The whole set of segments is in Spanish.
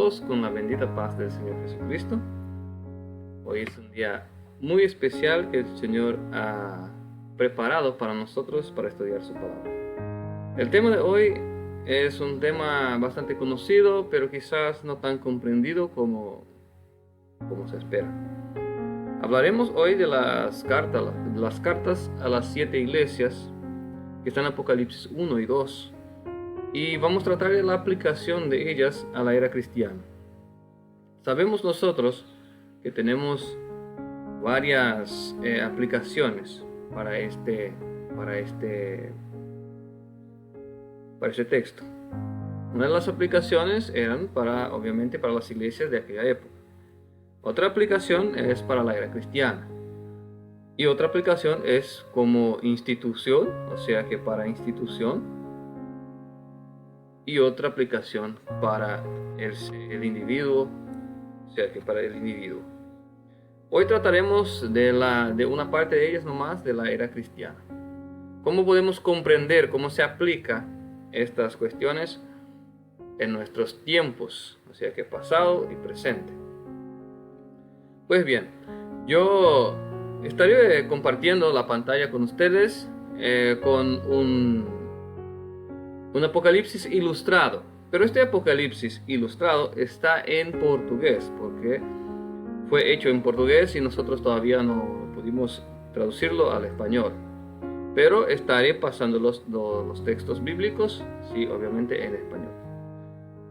todos con la bendita paz del Señor Jesucristo. Hoy es un día muy especial que el Señor ha preparado para nosotros para estudiar su palabra. El tema de hoy es un tema bastante conocido, pero quizás no tan comprendido como se espera. Hablaremos hoy de las cartas a las 7 iglesias que están en Apocalipsis 1 y 2. Y vamos a tratar de la aplicación de ellas a la era cristiana. Sabemos nosotros que tenemos varias aplicaciones para este texto. Una de las aplicaciones eran obviamente para las iglesias de aquella época. Otra aplicación es para la era cristiana. Y otra aplicación es como institución, o sea que para institución. Y otra aplicación para el individuo, o sea que para el individuo. Hoy trataremos de una parte de ellas nomás, de la era cristiana. ¿Cómo podemos comprender cómo se aplica estas cuestiones en nuestros tiempos, o sea que pasado y presente? Pues bien, yo estaré compartiendo la pantalla con ustedes con un Apocalipsis ilustrado, pero este Apocalipsis ilustrado está en portugués porque fue hecho en portugués y nosotros todavía no pudimos traducirlo al español, pero estaré pasando los textos bíblicos, sí, obviamente en español.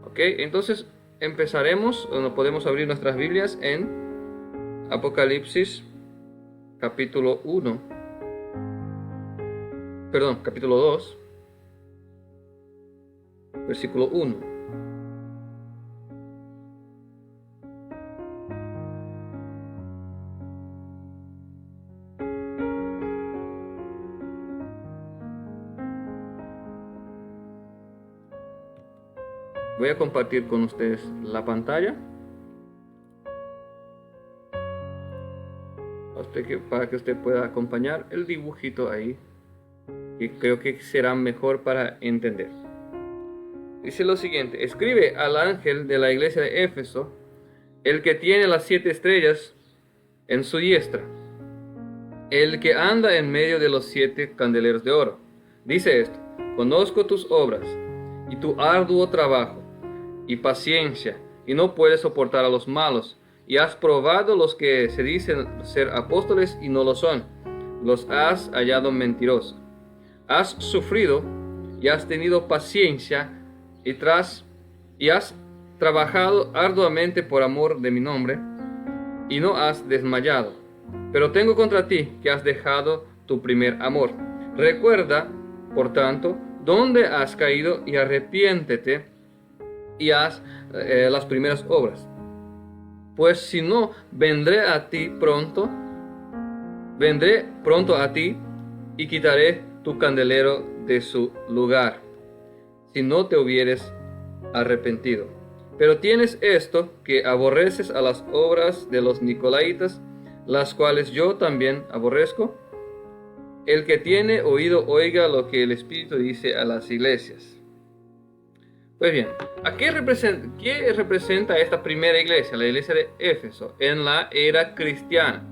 Ok, entonces empezaremos, podemos abrir nuestras Biblias en Apocalipsis capítulo 2, versículo 1. Voy a compartir con ustedes la pantalla para que usted pueda acompañar el dibujito ahí, y creo que será mejor para entender. Dice lo siguiente: escribe al ángel de la iglesia de Éfeso, el que tiene las 7 estrellas en su diestra, el que anda en medio de los 7 candeleros de oro. Dice esto: conozco tus obras y tu arduo trabajo y paciencia, y no puedes soportar a los malos, y has probado los que se dicen ser apóstoles y no lo son, los has hallado mentirosos. Has sufrido y has tenido paciencia y has trabajado arduamente por amor de mi nombre, y no has desmayado. Pero tengo contra ti que has dejado tu primer amor. Recuerda, por tanto, dónde has caído, y arrepiéntete y haz las primeras obras. Pues si no, vendré pronto a ti y quitaré tu candelero de su lugar, si no te hubieres arrepentido. Pero tienes esto, que aborreces a las obras de los Nicolaitas, las cuales yo también aborrezco. El que tiene oído, oiga lo que el Espíritu dice a las iglesias. Pues bien, ¿qué representa esta primera iglesia, la iglesia de Éfeso, en la era cristiana?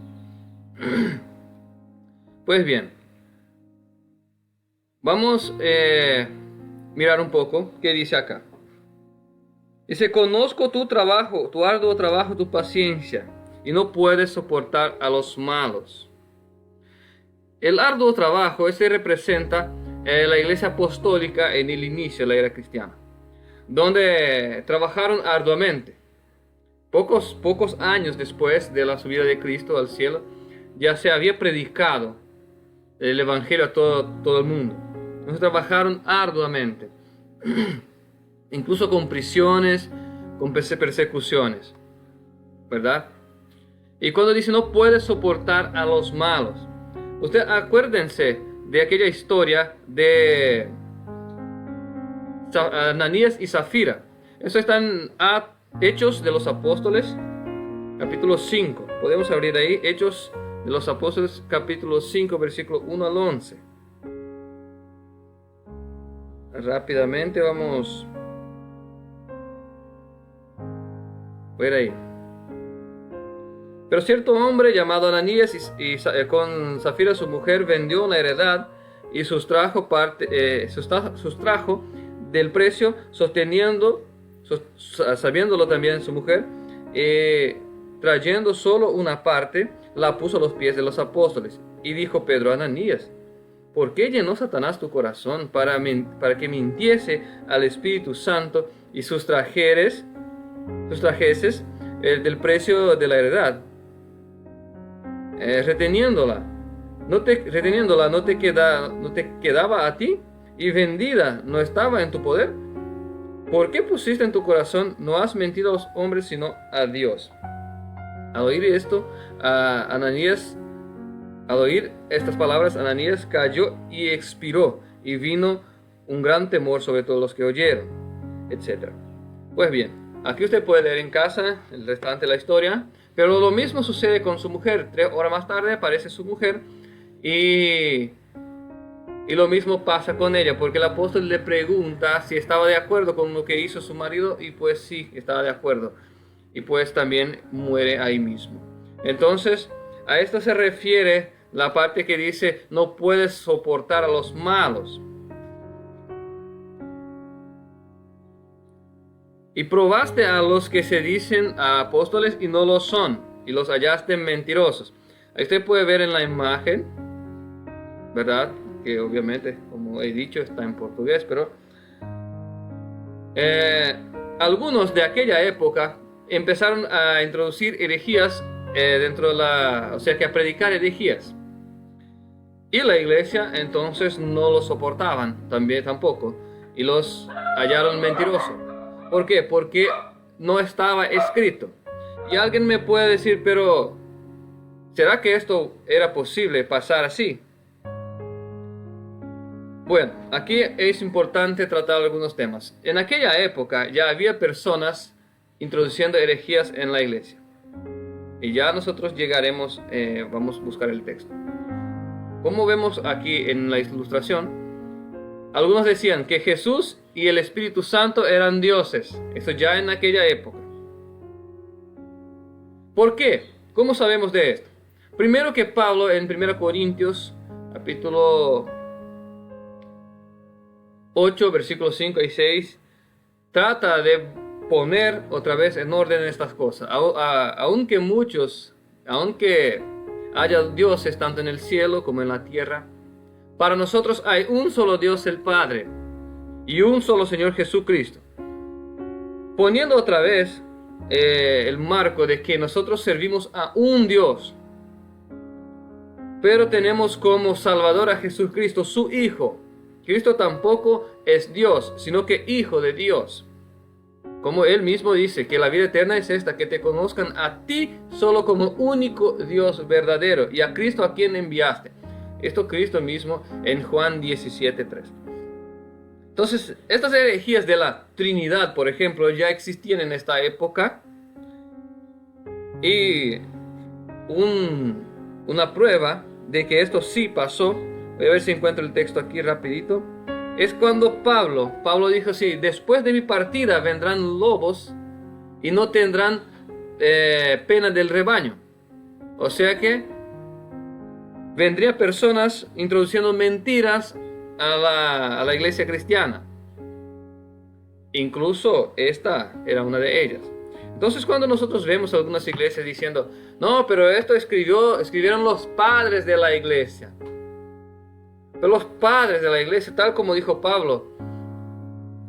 Pues bien, vamos a mirar un poco qué dice acá. Dice: conozco tu trabajo, tu arduo trabajo, tu paciencia, y no puedes soportar a los malos. El arduo trabajo, representa la iglesia apostólica en el inicio de la era cristiana, donde trabajaron arduamente. Pocos años después de la subida de Cristo al cielo, ya se había predicado el evangelio a todo el mundo. Entonces trabajaron arduamente, incluso con prisiones, con persecuciones, ¿verdad? Y cuando dice no puede soportar a los malos, ustedes acuérdense de aquella historia de Ananías y Zafira. Eso está en Hechos de los Apóstoles, capítulo 5. Podemos abrir ahí, Hechos de los Apóstoles, capítulo 5, versículo 1 al 11. Rápidamente vamos Voy a ir ahí. Pero cierto hombre llamado Ananías con Zafira su mujer vendió una heredad y sustrajo del precio, sabiéndolo también su mujer, trayendo solo una parte, la puso a los pies de los apóstoles. Y dijo Pedro a Ananías: ¿por qué llenó Satanás tu corazón para que mintiese al Espíritu Santo y sustrajeses del precio de la heredad? Reteniéndola no te quedaba a ti, y vendida no estaba en tu poder. ¿Por qué pusiste en tu corazón? No has mentido a los hombres, sino a Dios. Al oír esto, al oír estas palabras, Ananías cayó y expiró, y vino un gran temor sobre todos los que oyeron, etc. Pues bien, aquí usted puede leer en casa el restante de la historia, pero lo mismo sucede con su mujer. 3 horas más tarde aparece su mujer y lo mismo pasa con ella, porque el apóstol le pregunta si estaba de acuerdo con lo que hizo su marido, y pues sí, estaba de acuerdo. Y pues también muere ahí mismo. Entonces, a esto se refiere la parte que dice: no puedes soportar a los malos. Y probaste a los que se dicen apóstoles y no lo son, y los hallaste mentirosos. Ahí usted puede ver en la imagen, ¿verdad? Que obviamente, como he dicho, está en portugués, pero algunos de aquella época empezaron a introducir herejías o sea que a predicar herejías. Y la iglesia entonces no los soportaban tampoco, y los hallaron mentirosos. ¿Por qué? Porque no estaba escrito. Y alguien me puede decir: pero ¿será que esto era posible pasar así? Bueno, aquí es importante tratar algunos temas. En aquella época ya había personas introduciendo herejías en la iglesia. Y ya nosotros llegaremos, vamos a buscar el texto. Como vemos aquí en la ilustración, algunos decían que Jesús y el Espíritu Santo eran dioses. Eso ya en aquella época. ¿Por qué? ¿Cómo sabemos de esto? Primero que Pablo en 1 Corintios, capítulo 8, versículos 5 y 6, trata de poner otra vez en orden estas cosas. Aunque haya dioses tanto en el cielo como en la tierra, para nosotros hay un solo Dios, el Padre, y un solo Señor Jesucristo. Poniendo otra vez el marco de que nosotros servimos a un Dios, pero tenemos como Salvador a Jesucristo, su Hijo. Cristo tampoco es Dios, sino que Hijo de Dios. Como Él mismo dice, que la vida eterna es esta: que te conozcan a ti solo como único Dios verdadero, y a Cristo a quien enviaste. Esto Cristo mismo en Juan 17:3. Entonces, estas herejías de la Trinidad, por ejemplo, ya existían en esta época. Y una prueba de que esto sí pasó, voy a ver si encuentro el texto aquí rapidito, es cuando Pablo dijo así: después de mi partida vendrán lobos y no tendrán pena del rebaño. O sea que vendrían personas introduciendo mentiras a la iglesia cristiana. Incluso esta era una de ellas. Entonces, cuando nosotros vemos algunas iglesias diciendo: no, pero esto escribieron los padres de la iglesia. Pero los padres de la iglesia, tal como dijo Pablo,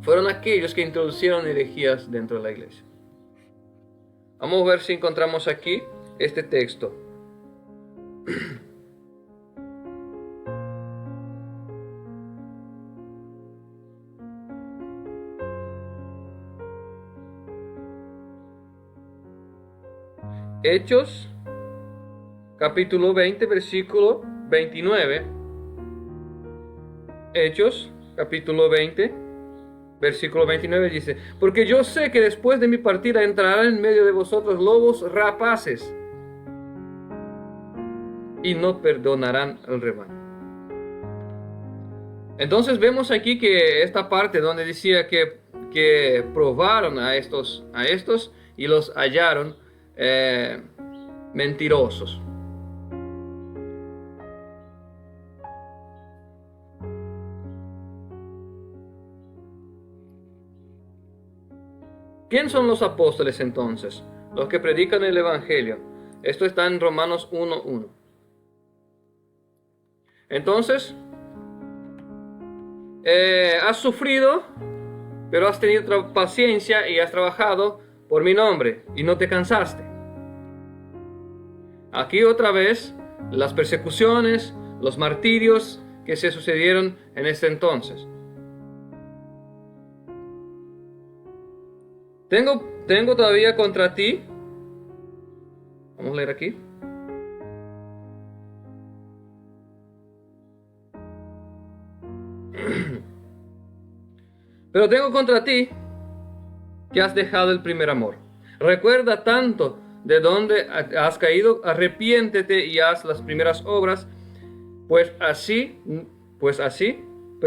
fueron aquellos que introducieron herejías dentro de la iglesia. Vamos a ver si encontramos aquí este texto. Hechos, capítulo 20, versículo 29. Hechos, capítulo 20, versículo 29 dice: porque yo sé que después de mi partida entrarán en medio de vosotros lobos rapaces, y no perdonarán al rebaño. Entonces vemos aquí que esta parte donde decía que probaron a estos, y los hallaron mentirosos. ¿Quién son los apóstoles entonces? Los que predican el Evangelio. Esto está en Romanos 1:1. Entonces, has sufrido, pero has tenido paciencia y has trabajado por mi nombre y no te cansaste. Aquí otra vez las persecuciones, los martirios que se sucedieron en ese entonces. Tengo todavía contra ti. Vamos a leer aquí. Pero tengo contra ti que has dejado el primer amor. Recuerda tanto de dónde has caído, arrepiéntete y haz las primeras obras, pues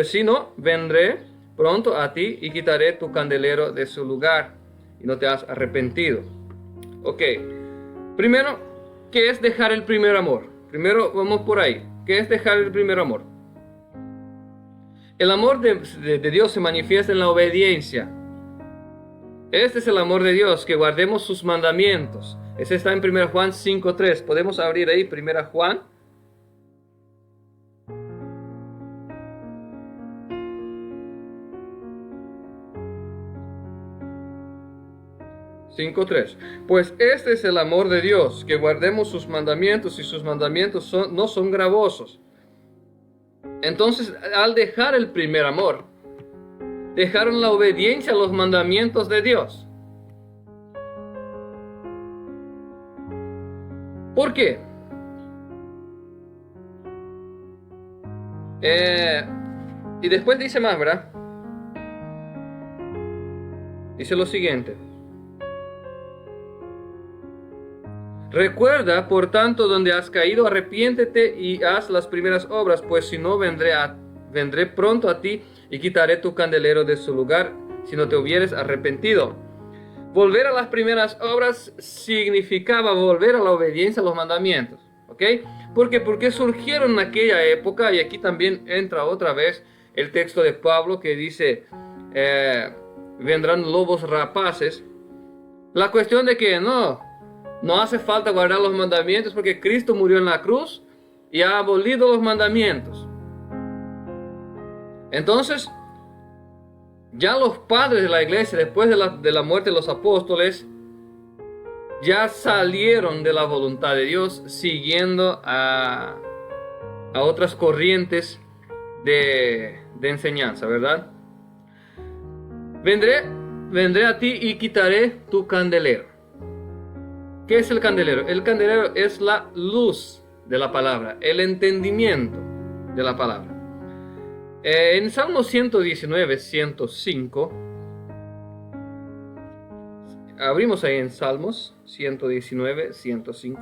si no, vendré pronto a ti y quitaré tu candelero de su lugar, y no te has arrepentido. Ok, primero, ¿qué es dejar el primer amor? Primero vamos por ahí. ¿Qué es dejar el primer amor? El amor de Dios se manifiesta en la obediencia. Este es el amor de Dios, que guardemos sus mandamientos. Ese está en 1 Juan 5:3. Podemos abrir ahí 1 Juan. Pues este es el amor de Dios, que guardemos sus mandamientos, y sus mandamientos no son gravosos. Entonces, al dejar el primer amor, dejaron la obediencia a los mandamientos de Dios. ¿Por qué? Y después dice más, ¿verdad? Dice lo siguiente. Recuerda, por tanto, donde has caído, arrepiéntete y haz las primeras obras, pues si no, vendré pronto a ti y quitaré tu candelero de su lugar, si no te hubieres arrepentido. Volver a las primeras obras significaba volver a la obediencia a los mandamientos, ¿ok? ¿Por qué? Porque surgieron en aquella época, y aquí también entra otra vez el texto de Pablo que dice, vendrán lobos rapaces. La cuestión de que no hace falta guardar los mandamientos porque Cristo murió en la cruz y ha abolido los mandamientos. Entonces, ya los padres de la iglesia, después de la muerte de los apóstoles, ya salieron de la voluntad de Dios, siguiendo a otras corrientes de enseñanza, ¿verdad? Vendré a ti y quitaré tu candelero. ¿Qué es el candelero? El candelero es la luz de la palabra, el entendimiento de la palabra. En Salmo 119, 105, abrimos ahí en Salmos 119, 105.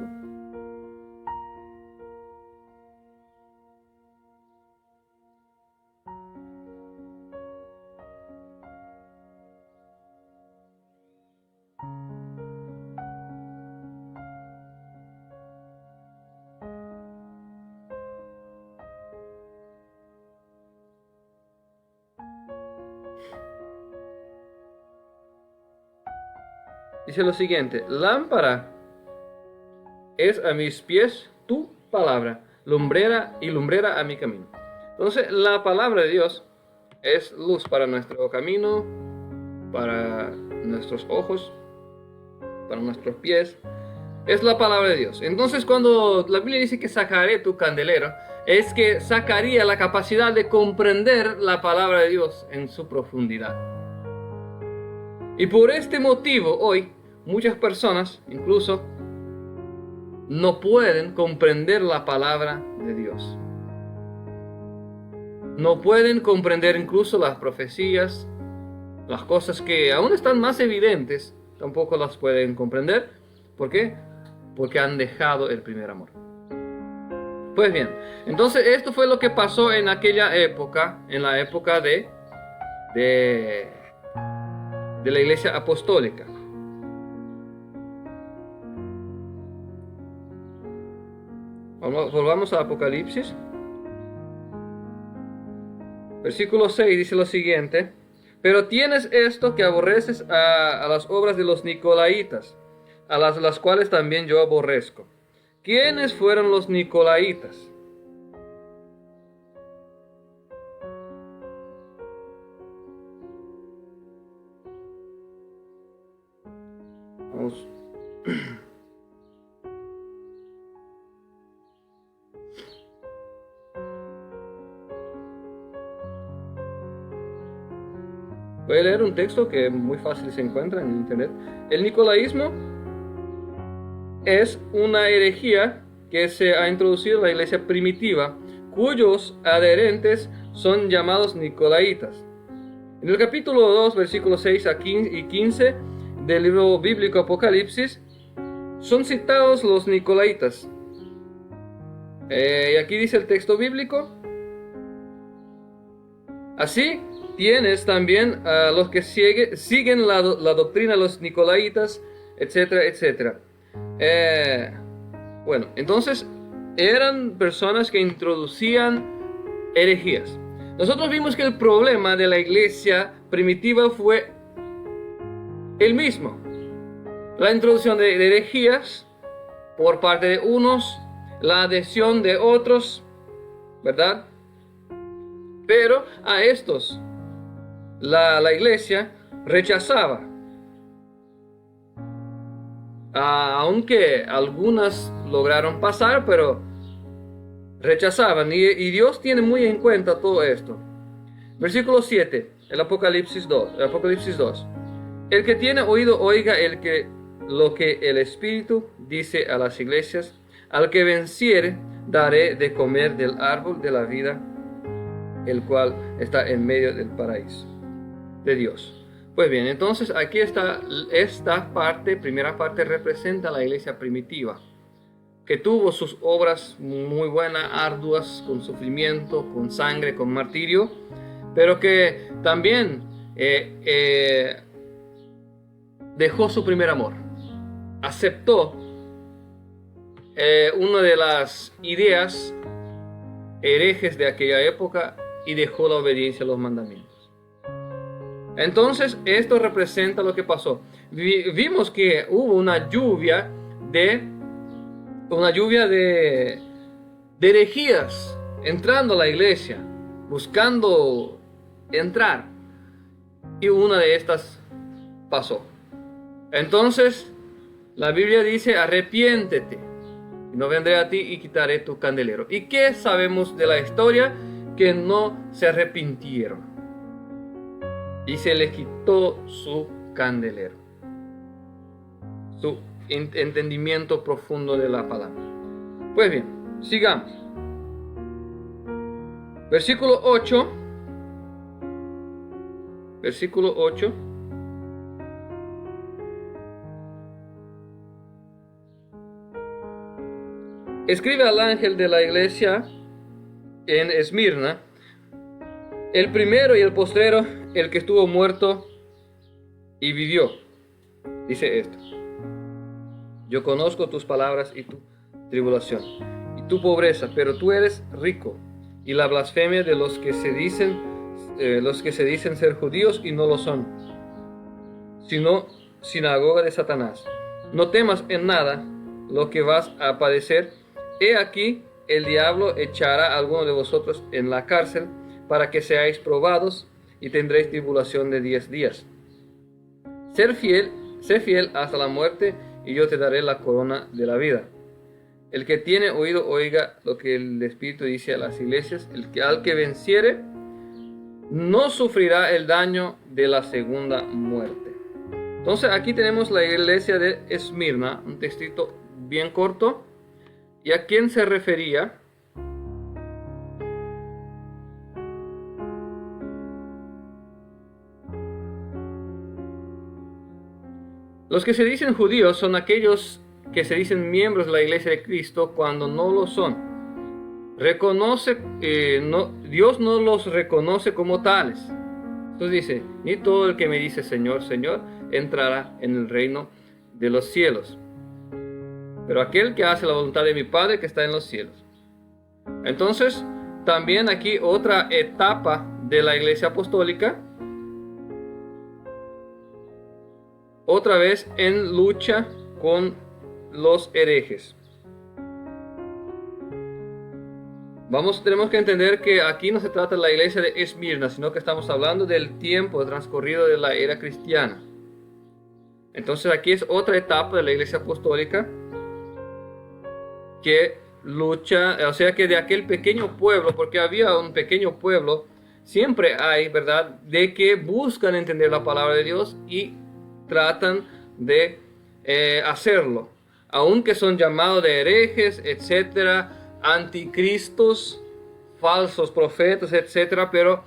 Dice lo siguiente: lámpara es a mis pies tu palabra, lumbrera a mi camino. Entonces, la palabra de Dios es luz para nuestro camino, para nuestros ojos, para nuestros pies. Es la palabra de Dios. Entonces, cuando la Biblia dice que sacaré tu candelero, es que sacaría la capacidad de comprender la palabra de Dios en su profundidad. Y por este motivo, hoy, muchas personas, incluso, no pueden comprender la palabra de Dios. No pueden comprender incluso las profecías, las cosas que aún están más evidentes, tampoco las pueden comprender. ¿Por qué? Porque han dejado el primer amor. Pues bien, entonces esto fue lo que pasó en aquella época, en la época de la iglesia apostólica. Volvamos a Apocalipsis. Versículo 6 dice lo siguiente: pero tienes esto, que aborreces a las obras de los Nicolaitas, a las cuales también yo aborrezco. ¿Quiénes fueron los Nicolaitas? Vamos. Voy a leer un texto que muy fácil se encuentra en internet. El nicolaísmo es una herejía que se ha introducido en la iglesia primitiva, cuyos adherentes son llamados nicolaitas. En el capítulo 2, versículos 6 y 15 del libro bíblico Apocalipsis, son citados los nicolaitas. Y aquí dice el texto bíblico: así tienes también a los que siguen la doctrina de los nicolaitas, etcétera, etcétera. Bueno, entonces eran personas que introducían herejías. Nosotros vimos que el problema de la iglesia primitiva fue el mismo: la introducción de herejías por parte de unos, la adhesión de otros, ¿verdad? Pero a estos la iglesia rechazaba. Aunque algunas lograron pasar, pero rechazaban. Y Dios tiene muy en cuenta todo esto. Versículo 7, el Apocalipsis 2. El que tiene oído, oiga lo que el Espíritu dice a las iglesias. Al que venciere, daré de comer del árbol de la vida, el cual está en medio del paraíso de Dios. Pues bien, entonces aquí está esta parte, primera parte, representa a la iglesia primitiva, que tuvo sus obras muy buenas, arduas, con sufrimiento, con sangre, con martirio, pero que también dejó su primer amor, aceptó una de las ideas herejes de aquella época y dejó la obediencia a los mandamientos. Entonces esto representa lo que pasó. Vimos que hubo una lluvia de herejías entrando a la iglesia, buscando entrar, y una de estas pasó. Entonces la Biblia dice: arrepiéntete, y no vendré a ti y quitaré tu candelero. ¿Y qué sabemos de la historia? Que no se arrepintieron y se les quitó su candelero, su entendimiento profundo de la palabra. Pues bien, sigamos. Versículo 8. Versículo 8. Escribe al ángel de la iglesia en Esmirna, el primero y el postrero, el que estuvo muerto y vivió, dice esto: yo conozco tus palabras y tu tribulación y tu pobreza, pero tú eres rico, y la blasfemia de los que se dicen ser judíos y no lo son, sino sinagoga de Satanás. No temas en nada lo que vas a padecer. He aquí, el diablo echará a alguno de vosotros en la cárcel, para que seáis probados, y tendréis tribulación de 10 días. Sé fiel hasta la muerte, y yo te daré la corona de la vida. El que tiene oído, oiga lo que el Espíritu dice a las iglesias. Al que venciere, no sufrirá el daño de la segunda muerte. Entonces aquí tenemos la iglesia de Esmirna, un textito bien corto. ¿Y a quién se refería? Los que se dicen judíos son aquellos que se dicen miembros de la iglesia de Cristo cuando no lo son. Dios no los reconoce como tales. Entonces dice: ni todo el que me dice Señor, Señor, entrará en el reino de los cielos. pero aquel que hace la voluntad de mi Padre que está en los cielos. Entonces, también aquí otra etapa de la iglesia apostólica, otra vez en lucha con los herejes. Tenemos que entender que aquí no se trata de la iglesia de Esmirna, sino que estamos hablando del tiempo transcurrido de la era cristiana. Entonces aquí es otra etapa de la iglesia apostólica que lucha, o sea que de aquel pequeño pueblo, porque había un pequeño pueblo, siempre hay, ¿verdad?, de que buscan entender la palabra de Dios y tratan de hacerlo, aunque son llamados de herejes, etcétera, anticristos, falsos profetas, etcétera, pero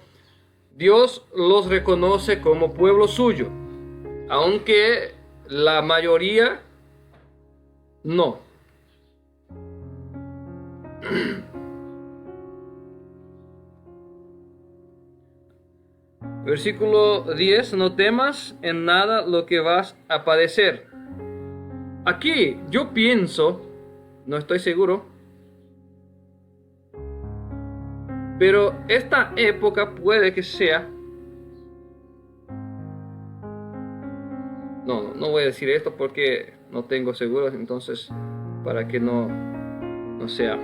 Dios los reconoce como pueblo suyo, aunque la mayoría no. Versículo 10, no temas en nada lo que vas a padecer. Aquí yo pienso, no estoy seguro, pero esta época puede que sea, no voy a decir esto porque no tengo seguro, entonces para que no sea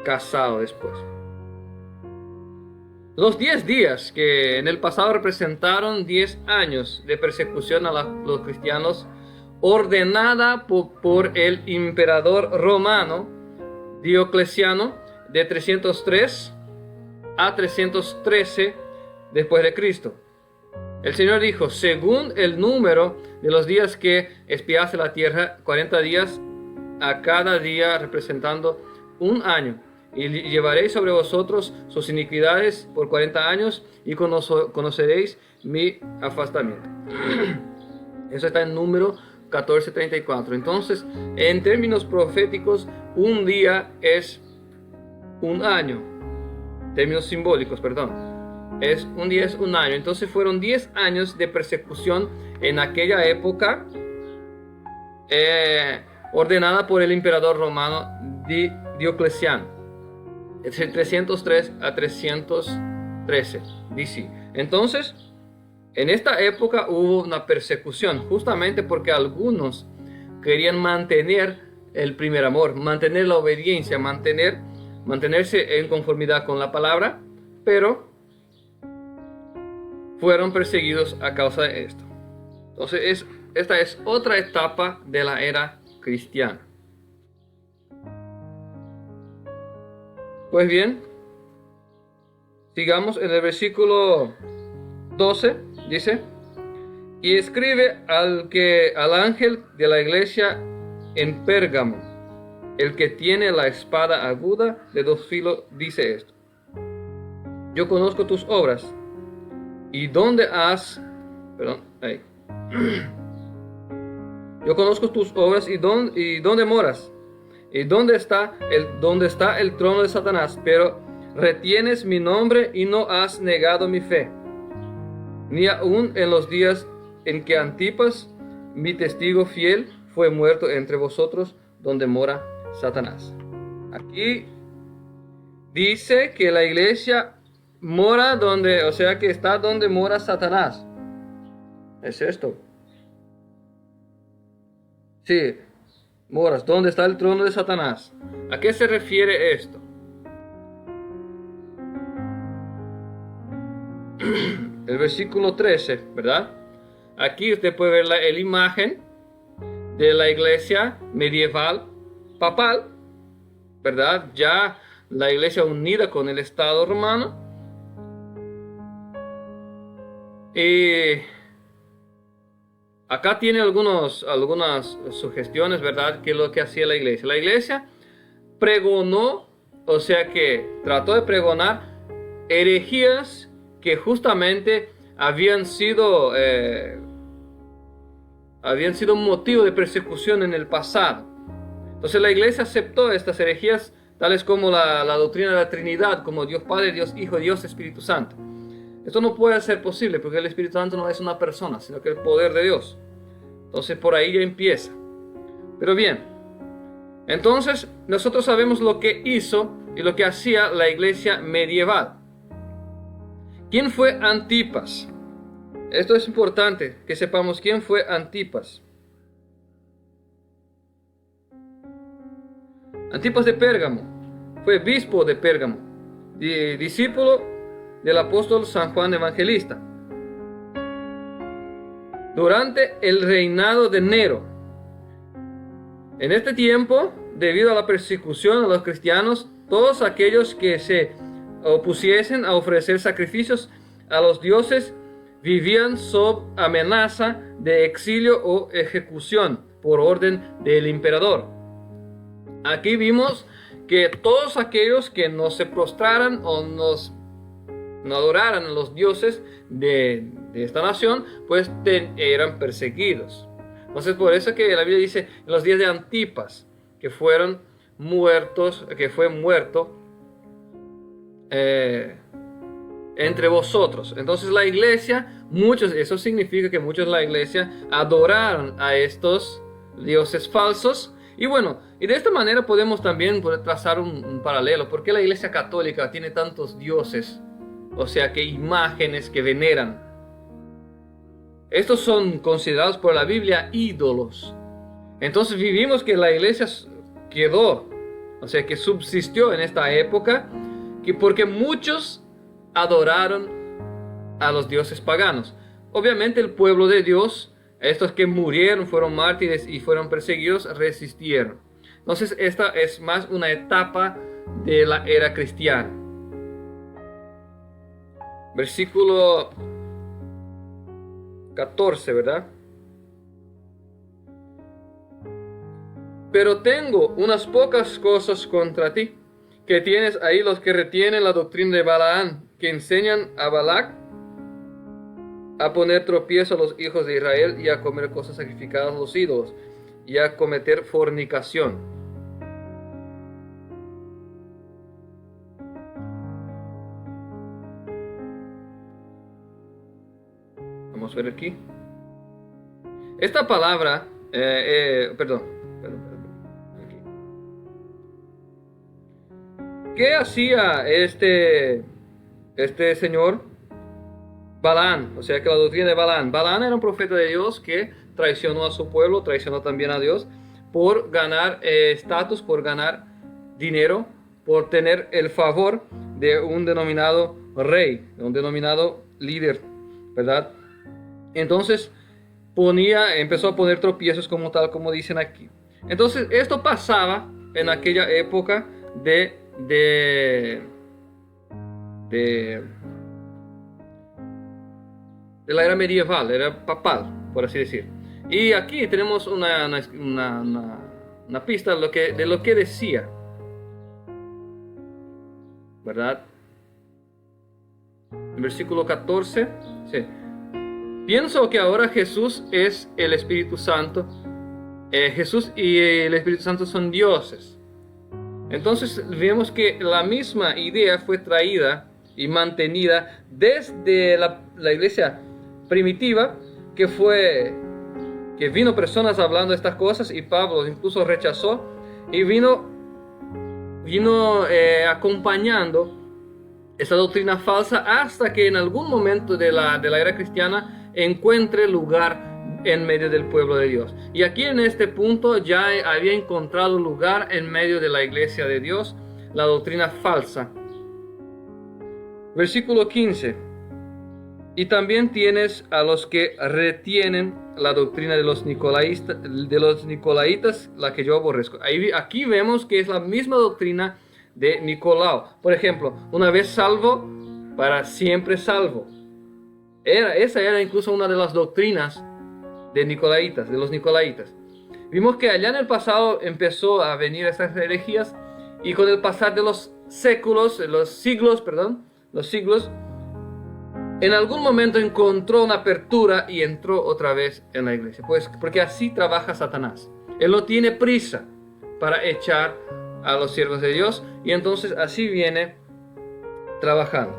casado después. Los 10 días que en el pasado representaron 10 años de persecución a los cristianos, ordenada por el emperador romano Diocleciano de 303 a 313 después de Cristo. El Señor dijo, según el número de los días que espiase la tierra, 40 días a cada día representando un año. Y llevaréis sobre vosotros sus iniquidades por 40 años y conoceréis mi afastamiento. Eso está en número 14:34. Entonces, en términos proféticos, un día es un año. Términos simbólicos, perdón. Un día es un año. Entonces fueron 10 años de persecución en aquella época, ordenada por el emperador romano Diocleciano. Es el 303 a 313 DC. Entonces, en esta época hubo una persecución, justamente porque algunos querían mantener el primer amor, mantener la obediencia, mantenerse en conformidad con la palabra, pero fueron perseguidos a causa de esto. Entonces, esta es otra etapa de la era cristiana. Pues bien, sigamos en el versículo 12, dice, y escribe al ángel de la iglesia en Pérgamo, el que tiene la espada aguda de 2 filos, dice esto: yo conozco tus obras y dónde yo conozco tus obras y dónde moras. ¿Y dónde está el trono de Satanás? Pero retienes mi nombre y no has negado mi fe, ni aun en los días en que Antipas, mi testigo fiel, fue muerto entre vosotros, donde mora Satanás. Aquí dice que la iglesia mora que está donde mora Satanás. ¿Es esto? Sí. Moras, ¿dónde está el trono de Satanás? ¿A qué se refiere esto? El versículo 13, ¿verdad? Aquí usted puede ver la imagen de la iglesia medieval papal, ¿verdad? Ya la iglesia unida con el Estado romano. Y acá tiene algunas sugestiones, ¿verdad? Que es lo que hacía la iglesia. La iglesia pregonó, o sea que trató de pregonar herejías que justamente habían sido motivo de persecución en el pasado. Entonces la iglesia aceptó estas herejías, tales como la doctrina de la Trinidad, como Dios Padre, Dios Hijo, Dios Espíritu Santo. Esto no puede ser posible porque el Espíritu Santo no es una persona, sino que el poder de Dios. Entonces por ahí ya empieza. Pero bien, Entonces, nosotros sabemos lo que hizo y lo que hacía la iglesia medieval. ¿Quién fue Antipas? Esto es importante, que sepamos quién fue Antipas. Antipas de Pérgamo fue obispo de Pérgamo, discípulo del apóstol San Juan Evangelista. Durante el reinado de Nero. En este tiempo, debido a la persecución a los cristianos, todos aquellos que se opusiesen a ofrecer sacrificios a los dioses vivían sob amenaza de exilio o ejecución por orden del emperador. Aquí vimos que todos aquellos que no se prostraran o no adoraran a los dioses de esta nación, pues eran perseguidos. Entonces, por eso que la Biblia dice en los días de Antipas, que fueron muertos, que fue muerto entre vosotros. Entonces la iglesia, eso significa que muchos de la iglesia adoraron a estos dioses falsos. Y bueno, y de esta manera podemos también trazar un paralelo. ¿Por qué la iglesia católica tiene tantos dioses? O sea, que imágenes que veneran. Estos son considerados por la Biblia ídolos. Entonces vivimos que la iglesia quedó, o sea, que subsistió en esta época, porque muchos adoraron a los dioses paganos. Obviamente el pueblo de Dios, estos que murieron, fueron mártires y fueron perseguidos, resistieron. Entonces esta es más una etapa de la era cristiana. Versículo 14, ¿verdad? Pero tengo unas pocas cosas contra ti, que tienes ahí los que retienen la doctrina de Balaam, que enseñan a Balac a poner tropiezo a los hijos de Israel y a comer cosas sacrificadas a los ídolos y a cometer fornicación. Vamos a ver aquí. Esta palabra, perdón. Aquí. ¿Qué hacía este señor? Balaam, o sea que la doctrina de Balaam. Balaam era un profeta de Dios que traicionó a su pueblo, traicionó también a Dios por ganar estatus, por ganar dinero, por tener el favor de un denominado rey, de un denominado líder, ¿verdad? Entonces empezó a poner tropiezos como tal, como dicen aquí. Entonces esto pasaba en aquella época de la era medieval, era papal, por así decir. Y aquí tenemos una pista de lo que decía, ¿verdad? En versículo 14, sí. Pienso que ahora Jesús es el Espíritu Santo. Jesús y el Espíritu Santo son dioses. Entonces vemos que la misma idea fue traída y mantenida desde la iglesia primitiva, que vino personas hablando estas cosas y Pablo incluso rechazó y vino acompañando esta doctrina falsa hasta que en algún momento de la era cristiana encuentre lugar en medio del pueblo de Dios. Y aquí en este punto ya había encontrado lugar en medio de la iglesia de Dios la doctrina falsa. Versículo 15. Y también tienes a los que retienen la doctrina de los nicolaitas, la que yo aborrezco. Aquí vemos que es la misma doctrina de Nicolao. Por ejemplo, una vez salvo, para siempre salvo. Esa era incluso una de las doctrinas de los nicolaitas. Vimos que allá en el pasado empezó a venir estas herejías y con el pasar de los siglos, en algún momento encontró una apertura y entró otra vez en la iglesia. Pues porque así trabaja Satanás. Él no tiene prisa para echar a los siervos de Dios y entonces así viene trabajando.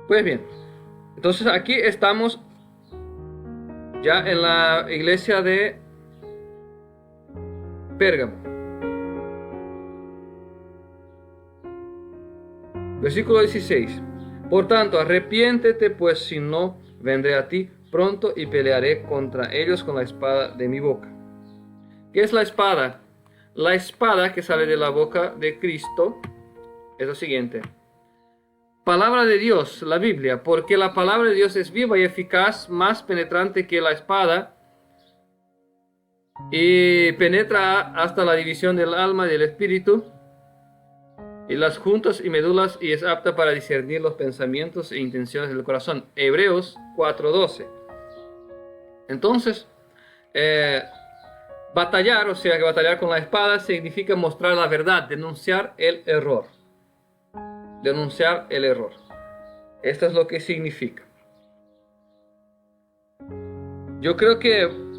Pues bien, entonces aquí estamos ya en la iglesia Pérgamo. Versículo 16. Por tanto, arrepiéntete, pues si no, vendré a ti pronto y pelearé contra ellos con la espada de mi boca. ¿Qué es la espada? La espada que sale de la boca de Cristo es lo siguiente. Palabra de Dios, la Biblia, porque la palabra de Dios es viva y eficaz, más penetrante que la espada, y penetra hasta la división del alma y del espíritu, y las juntas y médulas, y es apta para discernir los pensamientos e intenciones del corazón. Hebreos 4:12. Entonces, batallar, o sea, que batallar con la espada significa mostrar la verdad, denunciar el error. Denunciar el error. Esto es lo que significa. Yo creo que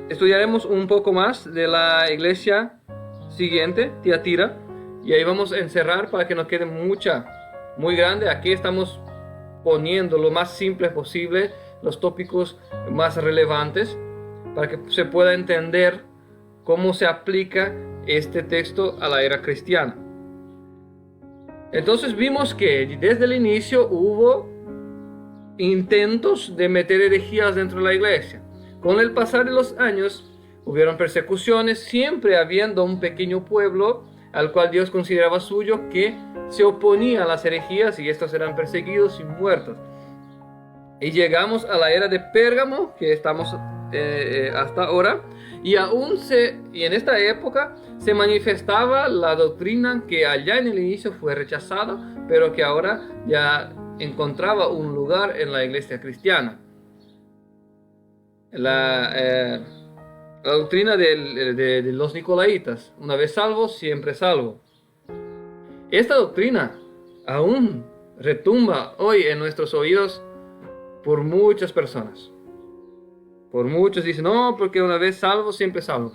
estudiaremos un poco más de la iglesia siguiente, Tiatira, y ahí vamos a encerrar para que nos quede muy grande. Aquí estamos poniendo lo más simple posible, los tópicos más relevantes, para que se pueda entender cómo se aplica este texto a la era cristiana. Entonces vimos que desde el inicio hubo intentos de meter herejías dentro de la iglesia. Con el pasar de los años hubieron persecuciones, siempre habiendo un pequeño pueblo al cual Dios consideraba suyo, que se oponía a las herejías, y estos eran perseguidos y muertos. Y llegamos a la era de Pérgamo, que estamos hasta ahora, y en esta época se manifestaba la doctrina que allá en el inicio fue rechazada, pero que ahora ya encontraba un lugar en la iglesia cristiana. La doctrina de los Nicolaitas, una vez salvo, siempre salvo. Esta doctrina aún retumba hoy en nuestros oídos por muchas personas. Por muchos dicen, no, porque una vez salvo, siempre salvo.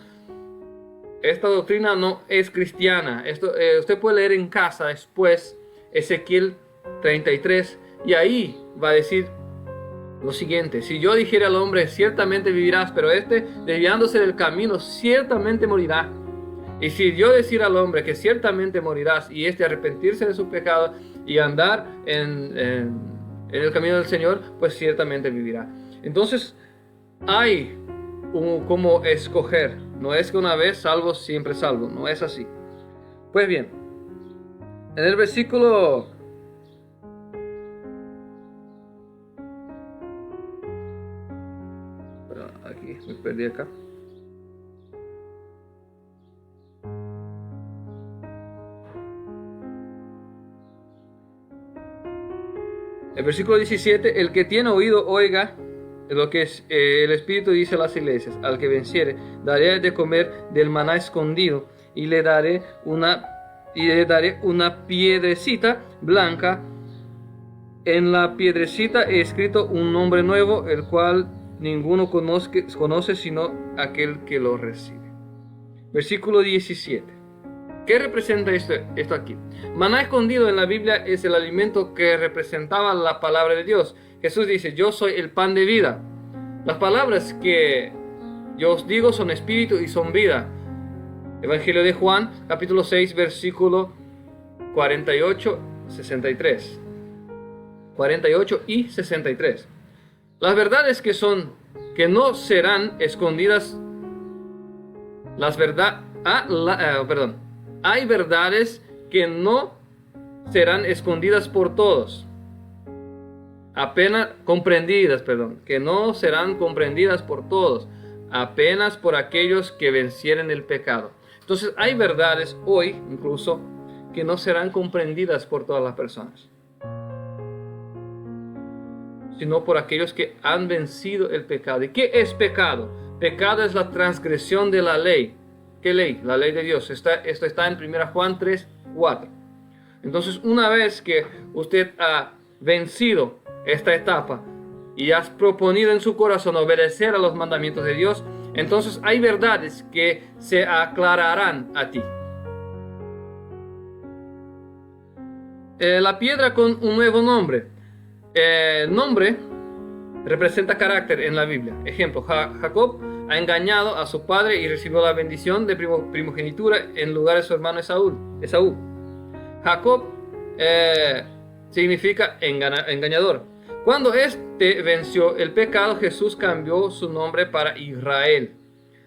Esta doctrina no es cristiana. Usted puede leer en casa después Ezequiel 33, y ahí va a decir lo siguiente: si yo dijera al hombre, ciertamente vivirás, pero desviándose del camino, ciertamente morirá. Y si yo decir al hombre que ciertamente morirás, y arrepentirse de su pecado y andar en el camino del Señor, pues ciertamente vivirá. Entonces hay cómo escoger. No es que una vez salvo, siempre salvo. No es así. Pues bien, en el versículo aquí me perdí acá. El versículo 17: el que tiene oído, oiga lo que el Espíritu dice a las iglesias. Al que venciere, daré de comer del maná escondido, y le daré una piedrecita blanca. En la piedrecita he escrito un nombre nuevo, el cual ninguno conoce sino aquel que lo recibe. Versículo 17. ¿Qué representa esto aquí? Maná escondido en la Biblia es el alimento que representaba la palabra de Dios. Jesús dice: yo soy el pan de vida. Las palabras que yo os digo son espíritu y son vida. Evangelio de Juan, capítulo 6, versículo 48, 63. 48 y 63. Las verdades que no serán escondidas. Hay verdades que no serán escondidas por todos. Que no serán comprendidas por todos, apenas por aquellos que vencieren el pecado. Entonces hay verdades hoy incluso que no serán comprendidas por todas las personas, sino por aquellos que han vencido el pecado. ¿Y qué es pecado? Pecado es la transgresión de la ley. ¿Qué ley? La ley de Dios. Esto está en 1 Juan 3, 4. Entonces, una vez que usted ha vencido esta etapa y has proponido en su corazón obedecer a los mandamientos de Dios, entonces hay verdades que se aclararán a ti. La piedra con un nuevo nombre. El nombre representa carácter en la Biblia. Ejemplo, Jacob ha engañado a su padre y recibió la bendición de primogenitura en lugar de su hermano Esaú. Jacob significa engañador. Cuando éste venció el pecado, Jesús cambió su nombre para Israel,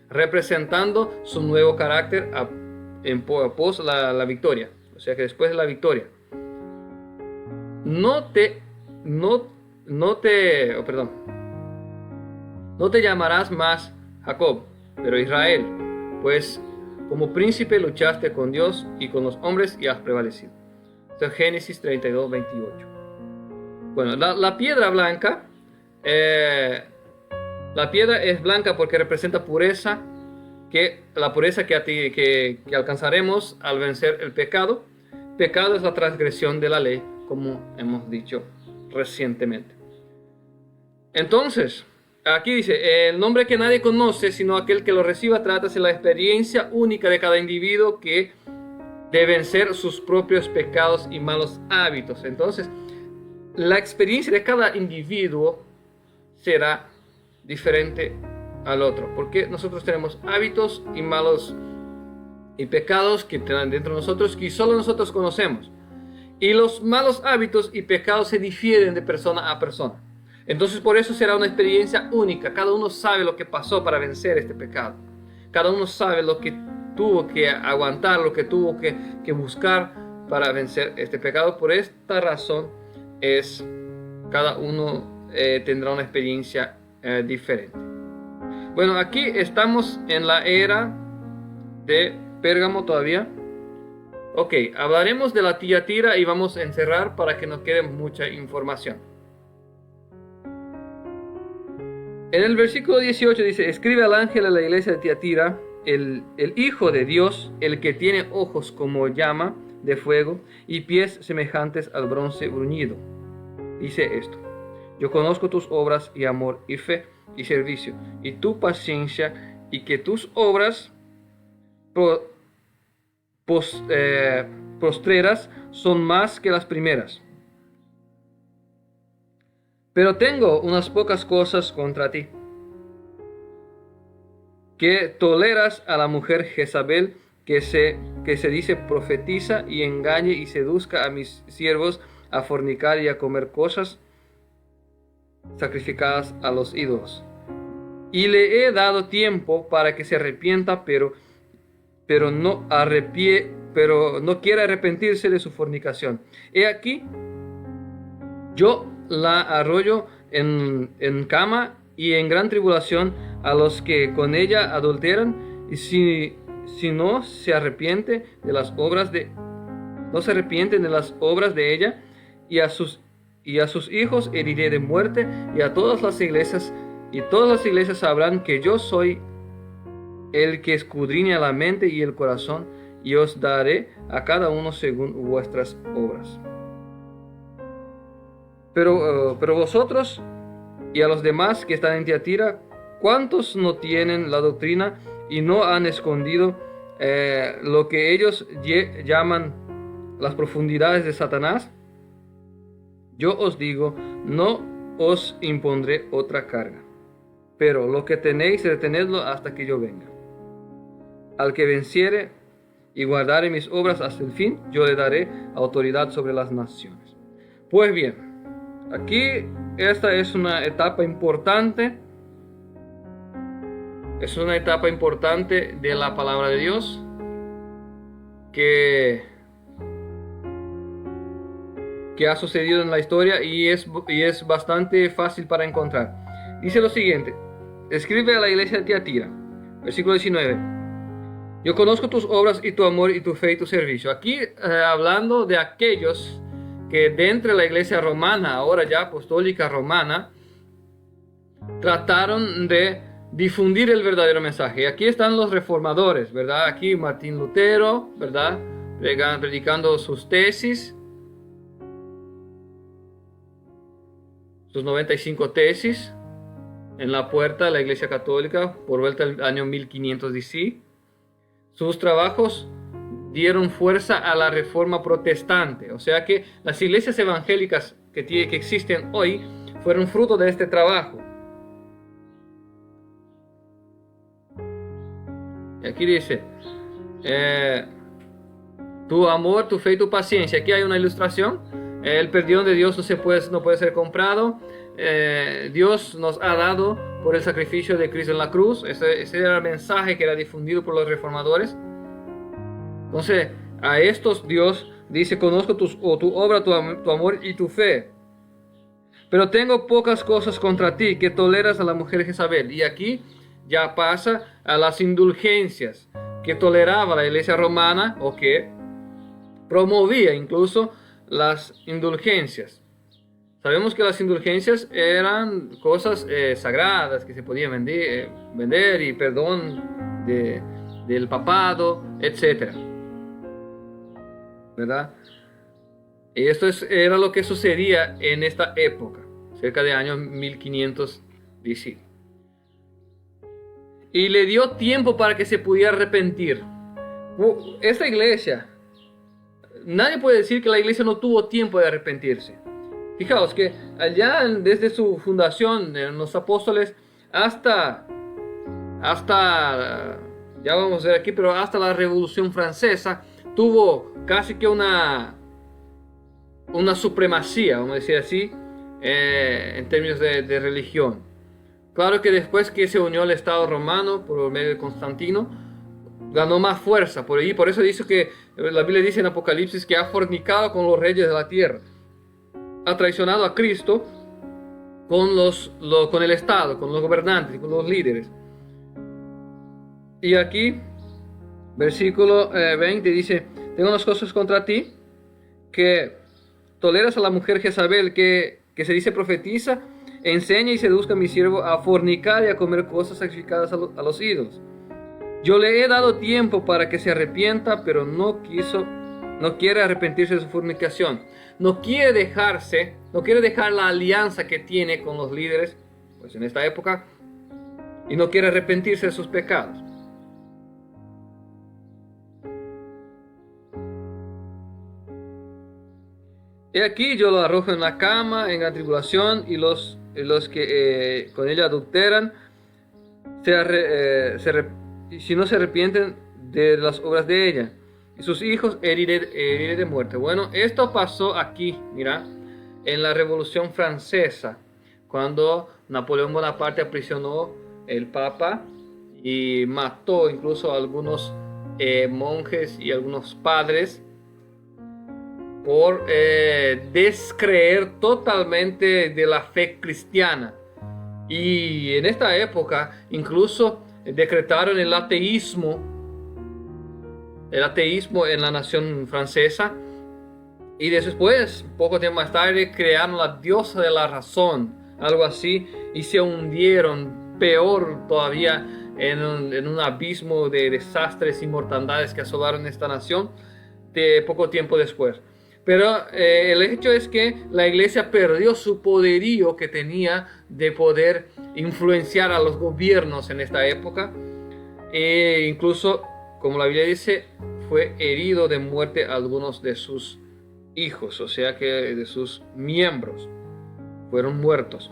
representando su nuevo carácter en pos la victoria. O sea que después de la victoria, no te llamarás más Jacob, pero Israel, pues como príncipe luchaste con Dios y con los hombres y has prevalecido. Esto es Génesis 32, 28. Bueno, la piedra blanca, la piedra es blanca porque representa pureza, la pureza que alcanzaremos al vencer el pecado. Pecado es la transgresión de la ley, como hemos dicho recientemente. Entonces, aquí dice, el nombre que nadie conoce, sino aquel que lo reciba, trata de la experiencia única de cada individuo que de vencer sus propios pecados y malos hábitos. Entonces, la experiencia de cada individuo será diferente al otro, porque nosotros tenemos hábitos y malos y pecados que están dentro de nosotros que solo nosotros conocemos. Y los malos hábitos y pecados se difieren de persona a persona. Entonces por eso será una experiencia única. Cada uno sabe lo que pasó para vencer este pecado. Cada uno sabe lo que tuvo que aguantar, lo que tuvo que buscar para vencer este pecado. Por esta razón cada uno tendrá una experiencia diferente. Bueno, aquí estamos en la era de Pérgamo todavía. Ok, hablaremos de la Tiatira y vamos a encerrar para que nos quede mucha información. En el versículo 18 dice, escribe al ángel a la iglesia de Tiatira, el Hijo de Dios, el que tiene ojos como llama de fuego y pies semejantes al bronce bruñido. Dice esto, yo conozco tus obras y amor y fe y servicio y tu paciencia y que tus obras postreras son más que las primeras. Pero tengo unas pocas cosas contra ti, que toleras a la mujer Jezabel, que se dice profetiza y engañe y seduzca a mis siervos a fornicar y a comer cosas sacrificadas a los ídolos. Y le he dado tiempo para que se arrepienta, pero no quiere arrepentirse de su fornicación. He aquí, yo la arroyo en cama y en gran tribulación a los que con ella adulteran, y si no se arrepienten de las obras de ella, y a sus hijos heriré de muerte, y a todas las iglesias sabrán que yo soy el que escudriña la mente y el corazón, y os daré a cada uno según vuestras obras. Pero vosotros y a los demás que están en Tiatira, ¿cuántos no tienen la doctrina y no han escondido lo que ellos llaman las profundidades de Satanás? Yo os digo, no os impondré otra carga, pero lo que tenéis, retenedlo hasta que yo venga. Al que venciere y guardare mis obras hasta el fin, yo le daré autoridad sobre las naciones. Pues bien, aquí esta es una etapa importante. Es una etapa importante de la palabra de Dios que ha sucedido en la historia y es bastante fácil para encontrar. Dice lo siguiente, escribe a la iglesia de Tiatira, versículo 19. Yo conozco tus obras y tu amor y tu fe y tu servicio. Aquí hablando de aquellos que dentro de la iglesia romana, ahora ya apostólica romana, trataron de difundir el verdadero mensaje. Y aquí están los reformadores, ¿verdad? Aquí Martín Lutero, ¿verdad? Predicando sus tesis, sus 95 tesis en la puerta de la iglesia católica por vuelta del año 1500 DC. Sus trabajos dieron fuerza a la reforma protestante, o sea que las iglesias evangélicas que existen hoy fueron fruto de este trabajo. Y aquí dice, tu amor, tu fe y tu paciencia. Aquí hay una ilustración. El perdón de Dios no puede ser comprado. Dios nos ha dado por el sacrificio de Cristo en la cruz. Ese era el mensaje que era difundido por los reformadores. Entonces, a estos Dios dice, conozco tu obra, tu amor y tu fe. Pero tengo pocas cosas contra ti, que toleras a la mujer Jezabel. Y aquí ya pasa a las indulgencias que toleraba la iglesia romana, o que promovía incluso las indulgencias. Sabemos que las indulgencias eran cosas sagradas que se podían vender, y perdón del papado, etc. ¿Verdad? Y esto era lo que sucedía en esta época, cerca de años 1500 DC. Y le dio tiempo para que se pudiera arrepentir. Esta iglesia, nadie puede decir que la iglesia no tuvo tiempo de arrepentirse. Fijaos que allá desde su fundación, los apóstoles, hasta ya vamos a ver aquí, pero hasta la Revolución Francesa, tuvo casi que una supremacía, vamos a decir así, en términos de religión. Claro que después que se unió al Estado romano por medio de Constantino, ganó más fuerza. Por eso dice que la Biblia dice en Apocalipsis que ha fornicado con los reyes de la tierra. Ha traicionado a Cristo con el Estado, con los gobernantes, con los líderes. Y aquí, versículo 20 dice, tengo unas cosas contra ti, que toleras a la mujer Jezabel, que se dice profetiza, enseña y seduzca a mi siervo a fornicar y a comer cosas sacrificadas a los ídolos. Yo le he dado tiempo para que se arrepienta, pero no quiere arrepentirse de su fornicación. No quiere dejar la alianza que tiene con los líderes, pues en esta época, y no quiere arrepentirse de sus pecados. Y aquí yo lo arrojo en la cama, en la tribulación, y los que con ella adulteran, si no se arrepienten de las obras de ella, y sus hijos heriré de muerte. Bueno, esto pasó aquí, mira, en la Revolución Francesa, cuando Napoleón Bonaparte aprisionó el Papa y mató incluso a algunos monjes y algunos padres por descreer totalmente de la fe cristiana. Y en esta época incluso decretaron el ateísmo en la nación francesa, y después, poco tiempo más tarde, crearon la diosa de la razón, algo así, y se hundieron peor todavía en un abismo de desastres y mortandades que asolaron esta nación de poco tiempo después. Pero el hecho es que la iglesia perdió su poderío que tenía de poder influenciar a los gobiernos en esta época, e incluso, como la Biblia dice, fue herido de muerte a algunos de sus hijos, o sea que de sus miembros fueron muertos.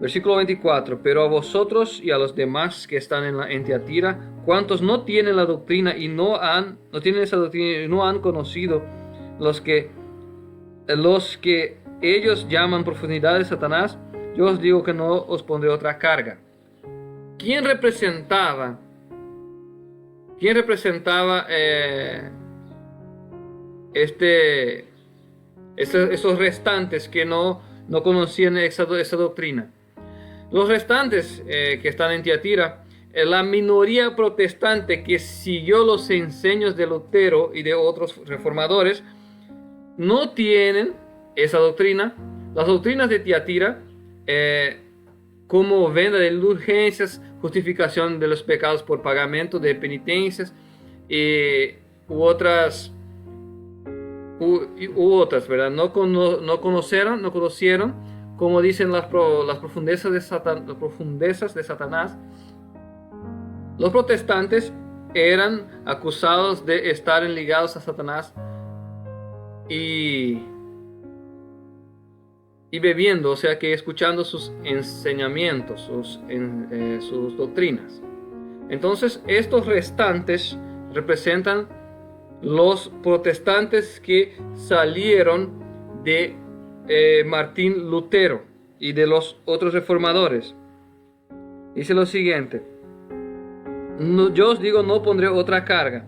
Versículo 24, pero a vosotros y a los demás que están en Tiatira, cuantos no tienen la doctrina y no tienen esa doctrina y no han conocido los que ellos llaman profundidad de Satanás, yo os digo que no os pondré otra carga. ¿Quién representaba esos restantes que no conocían esa doctrina? Los restantes que están en Tiatira, la minoría protestante que siguió los enseños de Lutero y de otros reformadores, no tienen esa doctrina. Las doctrinas de Tiatira, como venda de indulgencias, justificación de los pecados por pagamento de penitencias u otras, ¿verdad? No conocieron, como dicen las profundezas de Satanás. Los protestantes eran acusados de estar ligados a Satanás y y bebiendo, o sea que escuchando sus enseñamientos, sus doctrinas. Entonces estos restantes representan los protestantes que salieron de Martín Lutero y de los otros reformadores. Dice lo siguiente: yo os digo, no pondré otra carga,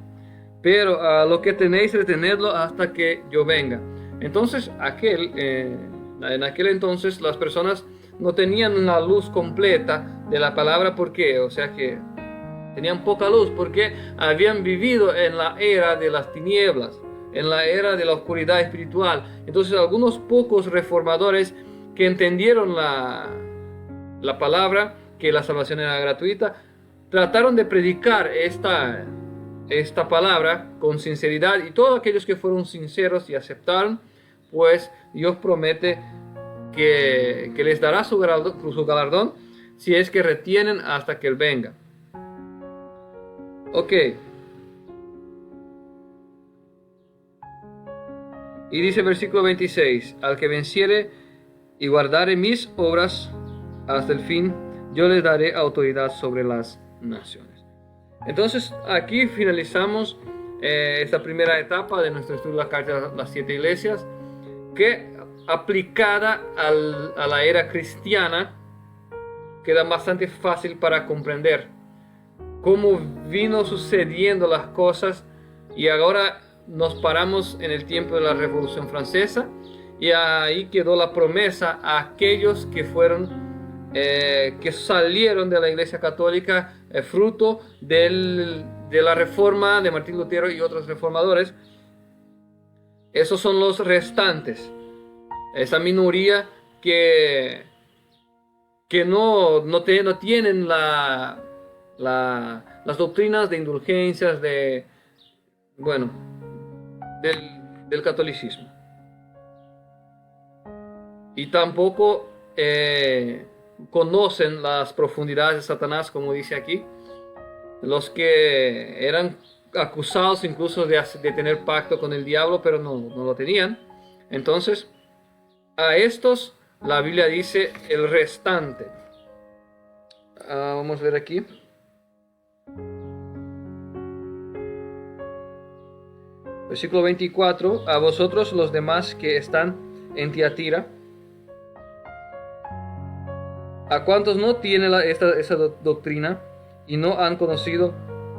pero lo que tenéis, retenedlo hasta que yo venga. Entonces en aquel entonces las personas no tenían una luz completa de la palabra. ¿Por qué? O sea que tenían poca luz porque habían vivido en la era de las tinieblas, en la era de la oscuridad espiritual. Entonces algunos pocos reformadores que entendieron la palabra, que la salvación era gratuita, trataron de predicar esta palabra con sinceridad, y todos aquellos que fueron sinceros y aceptaron, pues Dios promete que les dará su galardón si es que retienen hasta que Él venga. Ok. Y dice versículo 26: al que venciere y guardare mis obras hasta el fin, yo le daré autoridad sobre las naciones. Entonces aquí finalizamos esta primera etapa de nuestro estudio de la carta de las 7 iglesias, que aplicada a la era cristiana queda bastante fácil para comprender cómo vino sucediendo las cosas. Y ahora nos paramos en el tiempo de la Revolución Francesa, y ahí quedó la promesa a aquellos que que salieron de la Iglesia Católica, fruto de la reforma de Martín Lutero y otros reformadores. Esos son los restantes, esa minoría que no tienen las doctrinas de indulgencias del catolicismo, y tampoco conocen las profundidades de Satanás, como dice aquí. Los que eran acusados incluso de tener pacto con el diablo, pero no lo tenían. Entonces a estos la Biblia dice el restante. Vamos a ver aquí. Versículo 24: a vosotros los demás que están en Tiatira, a cuantos no tienen esa doctrina y no han conocido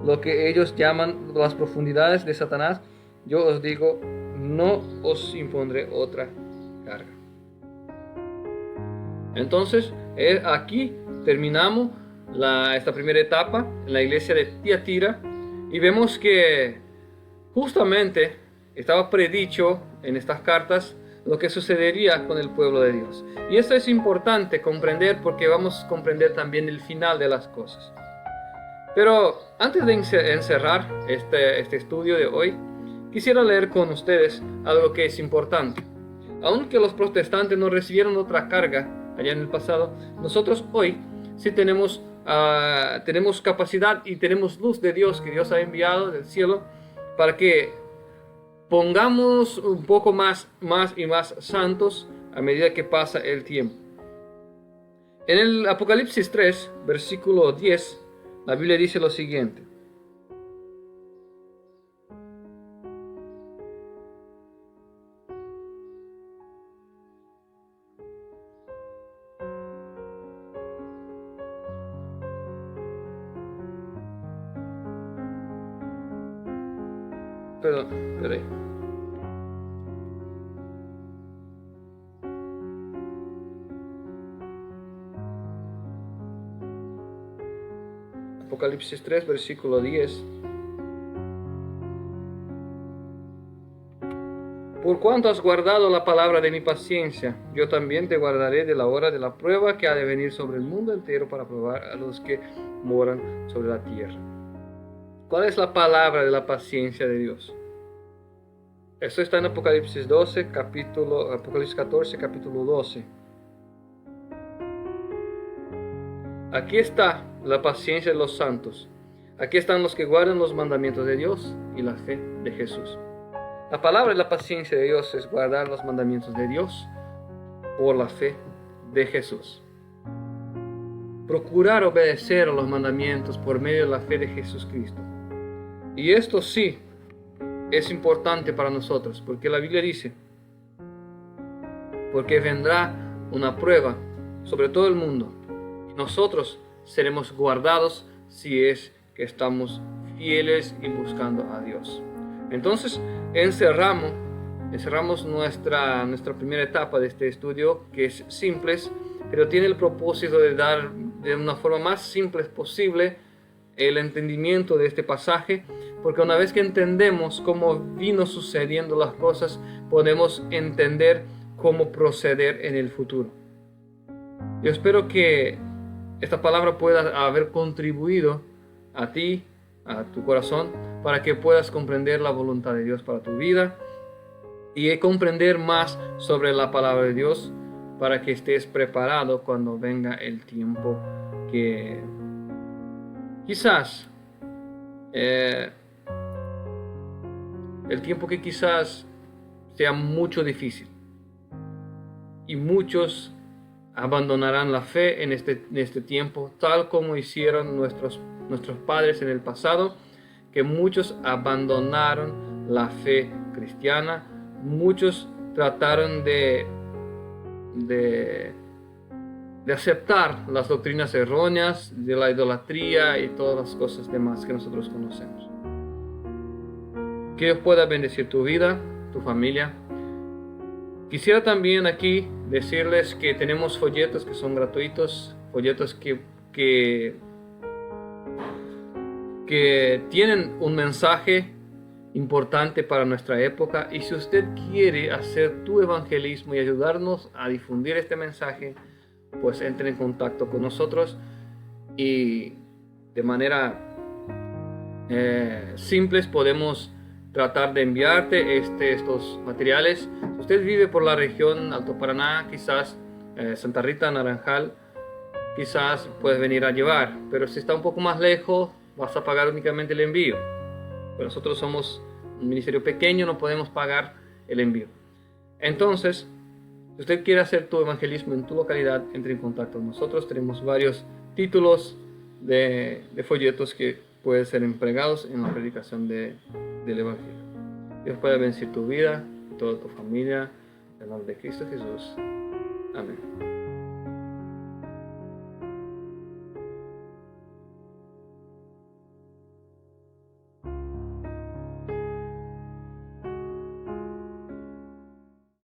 lo que ellos llaman las profundidades de Satanás, yo os digo, no os impondré otra carga. Entonces aquí terminamos esta primera etapa en la iglesia de Tiatira, y vemos que justamente estaba predicho en estas cartas lo que sucedería con el pueblo de Dios. Y esto es importante comprender, porque vamos a comprender también el final de las cosas. Pero antes de encerrar este estudio de hoy, quisiera leer con ustedes algo que es importante. Aunque los protestantes no recibieron otra carga allá en el pasado, nosotros hoy sí tenemos capacidad y tenemos luz de Dios, que Dios ha enviado del cielo, para que pongamos un poco más y más santos a medida que pasa el tiempo. En el Apocalipsis 3, versículo 10, la Biblia dice lo siguiente: Perdón. Apocalipsis 3, versículo 10. Por cuanto has guardado la palabra de mi paciencia, yo también te guardaré de la hora de la prueba que ha de venir sobre el mundo entero para probar a los que moran sobre la tierra. ¿Cuál es la palabra de la paciencia de Dios? Esto está en Apocalipsis 14, capítulo 12. Aquí está la paciencia de los santos. Aquí están los que guardan los mandamientos de Dios y la fe de Jesús. La palabra de la paciencia de Dios es guardar los mandamientos de Dios por la fe de Jesús. Procurar obedecer a los mandamientos por medio de la fe de Jesucristo. Y esto sí es importante para nosotros, porque la Biblia dice, porque vendrá una prueba sobre todo el mundo. Nosotros seremos guardados si es que estamos fieles y buscando a Dios. Entonces encerramos nuestra primera etapa de este estudio, que es simples, pero tiene el propósito de dar de una forma más simple posible el entendimiento de este pasaje, porque una vez que entendemos cómo vino sucediendo las cosas, podemos entender cómo proceder en el futuro. Yo espero que esta palabra pueda haber contribuido a ti, a tu corazón, para que puedas comprender la voluntad de Dios para tu vida y comprender más sobre la palabra de Dios, para que estés preparado cuando venga el tiempo que quizás sea mucho difícil y muchos abandonarán la fe en este tiempo, tal como hicieron nuestros padres en el pasado, que muchos abandonaron la fe cristiana, muchos trataron de aceptar las doctrinas erróneas de la idolatría y todas las cosas demás que nosotros conocemos. Que Dios pueda bendecir tu vida, tu familia. Quisiera también aquí decirles que tenemos folletos que son gratuitos, folletos que tienen un mensaje importante para nuestra época, y si usted quiere hacer tu evangelismo y ayudarnos a difundir este mensaje, pues entre en contacto con nosotros y de manera simples podemos tratar de enviarte estos materiales. Si usted vive por la región Alto Paraná, quizás Santa Rita, Naranjal, quizás puedes venir a llevar, pero si está un poco más lejos vas a pagar únicamente el envío. Pero nosotros somos un ministerio pequeño, no podemos pagar el envío. Entonces, si usted quiere hacer tu evangelismo en tu localidad, entre en contacto con nosotros. Tenemos varios títulos de folletos que pueden ser empleados en la predicación del evangelio. Dios pueda bendecir tu vida y toda tu familia. En el nombre de Cristo Jesús. Amén.